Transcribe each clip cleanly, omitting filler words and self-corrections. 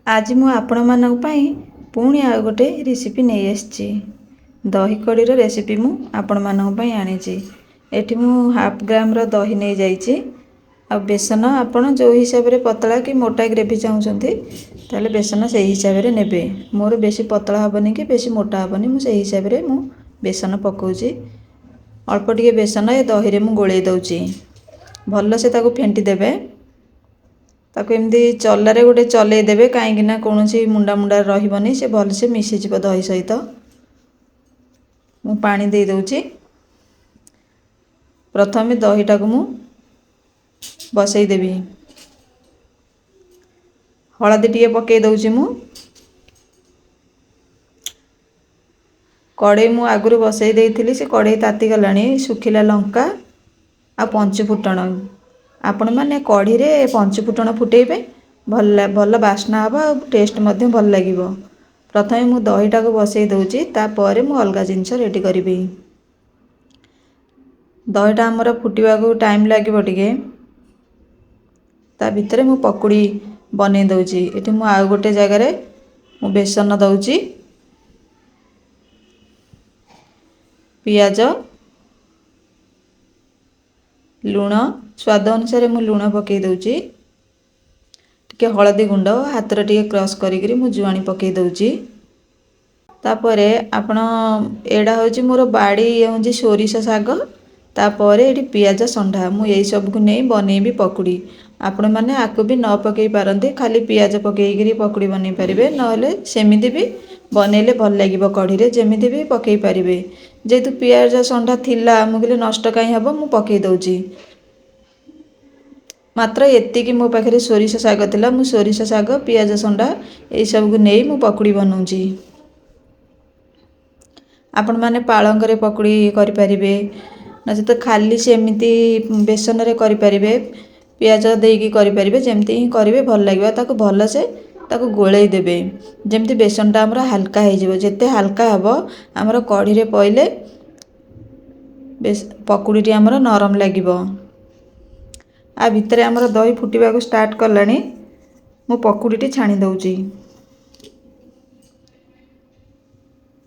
आज मु आपण मानक पई पुणी आ गोटे रेसिपी नहीं आसी दही कड़ी रेसिपी मु आपण मानक पई आनीची। एठी मु हाफ ग्राम रो दही नहीं जाइची आ बेसन आपण जो हिसाब रे पतला कि मोटा ग्रेवी चाहउछंती ताले बेसन से हिसाब रे नेबे। मोर बेसी पतला हबनी कि बेसी मोटा हबनी मु से हिसाब रे मु बेसन पकाउची। अल्प टिके बेसन ए दही रे मु गोळेई दउची भल्लो से ताको फेंटी देबे। ताको एमती चल्लारे गोटे चलई देबे कहीं ना कौनसी मुंडा मुंडा रहिबनी से भल से मिसी जिवो दही सहित। मु पानी दे दउची। प्रथम दहीटा को मु बसई देबी। हळदी टिके पकई दउची मु। कड़े मु आगुरु बसई देइथिली से कड़े ताती गलानी। सुखिला लंका आ पंच फुटण आपण माने कढ़ी रे पंच फुटण फुटेबे भल भल बास्ना हबा टेस्ट मध्य भल लागिवो। प्रथमे मु दहीटा को बसई दउची तापर मु अलगा जिंस रेडी करिबी। दहीटा हमर फुटिबा को टाइम लागिवो टिके ता भितरे मु पकुड़ी बनै दउची। एठी मु आ गोटे जगह रे मु बेसन दउची पियाज लूण स्वाद अनुसार मु लूण पकई दउची टिके हळदी गुंड हाथ रे टिके क्रश करी मु जुआणी पकई दउची। तापरे आपण एडा होची मोर बाड़ी होची सोरिष साग तापरे एठी पियाज संढा मु एई सब को नै बनेबी पकुड़ी। आपण माने आकु भी न पकई पारंती खाली पियाज पकई पकुड़ी बनै परिबे नहले सेमिति भी बनेले भल लागिवो कढ़ी रे जेमिति भी पकई परिबे। जेतु पियाज संढा थिला मु कहले नष्ट काई हबो मु पकई दउची। मात्र एतिकी मो पाखरे सोरिष साग थिला मु सोरिष साग पियाज संडा एई सब को नै मु पकुड़ी बनौची। आपण माने पालंग रे पकुड़ी करि परिबे न तो खाली सेमिति बेसन रे करि परिबे पियाज देकी करि परिबे जेमति ही करिवे भल लागिवो। ताको भल से ताको गोळेई देबे जेमति बेसनटा हमरा हल्का हे जिवो। जेते हल्का हबो हमरा कढ़ी रे पइले पकुड़ीटी हमरा नरम लागिवो। आ भितरे हमरा दही फुटिबा को स्टार्ट करलानी मु पकुड़ीटी छाणी दउची।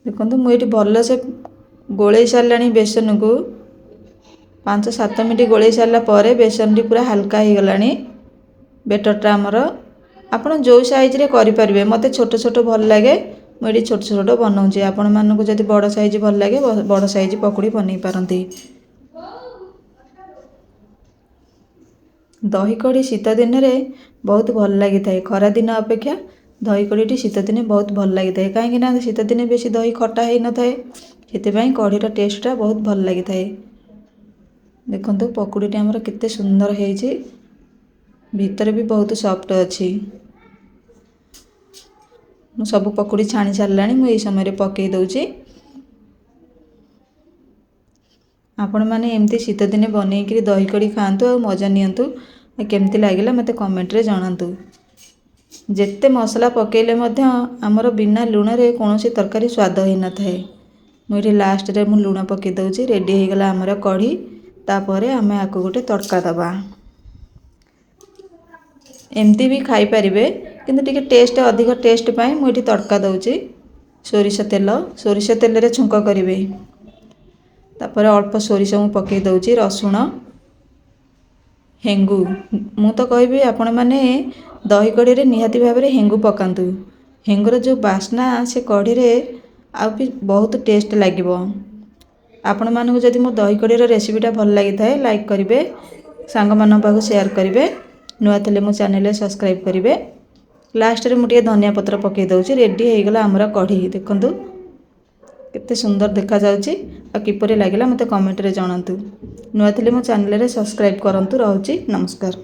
देखंतु मु एठी भल से गोळेई सारलानी बेसन को 5-7 मिनिट गोळेई सारला परे बेसन टी पूरा हल्का हे गलानी। बेटरटा हमरा आपण जो साइज रे करि परिबे। मते छोट छोट भल लागे मु एठी छोट छोट बनौची। आपण मानको जदी बड़ साइज भल लागे बड़ साइज पकुड़ी बनै पारंती। दही कड़ी शीत दिन रे बहुत भल लगी थाए। खरा दिन अपेक्षा दही कड़ी शीत दिन बहुत भल लगी थाए कहीं ना शीत दिन बेसी दही खट्टा है न थाए सेतिपई कढ़ीर टेस्टटा बहुत भल लगी थाए। देखंतु पकुड़ीटी हमर केते सुंदर हेछि भीतर भी बहुत सॉफ्ट अछि। मु सब पकुड़ी छाणी सारलानी मु एई समय रे पकई दउची। आपण माने एमती शीत दिने बनेइकरी दही कड़ी खांतु आ मजा नियंतु। केमती लागिला मते कमेंट रे जणांतु। जेते मसला पकेइले मध्य हमर बिना लूण रे कोनोसी तरकारी स्वाद हे न थाए। मु एठी लास्ट रे मु लूण पकई दउची। रेडी हे गला हमर कढ़ी। तापरे हमें आको गोटे तड़का दबा। एमती भी खाई परिबे किंतु टिके टेस्ट अधिक टेस्ट पई मु एठी तड़का दउची। सोरिष तेल रे छुंक करिवे। तापर अल्प सोरिष मु पकई दउची रसुण हेंगू मु तो कहबी आपण माने दही कड़ी रे निहाती भाव रे हेंगू पकांतु। हेंगूर जो बास्ना से कढ़ी रे आ भी बहुत टेस्ट लागिवो। आपण मानकु जदि मो दही कड़ी रे रेसिपीटा भल लागि थाए लाइक करिवे सांग मान पाखु शेयर करिवे नुआ थले मो चैनल रे सब्सक्राइब करिवे। लास्ट रे मु टिके धनिया पत्र पकई दउची। रेडी हे गला हमरा कढ़ी। देखंतु केते सुंदर देखा जाउची आ किपरि लागिला मते कमेंट रे जणांतु। नुआ थले मो चैनल रे सब्सक्राइब करंतु। रहउची नमस्कार।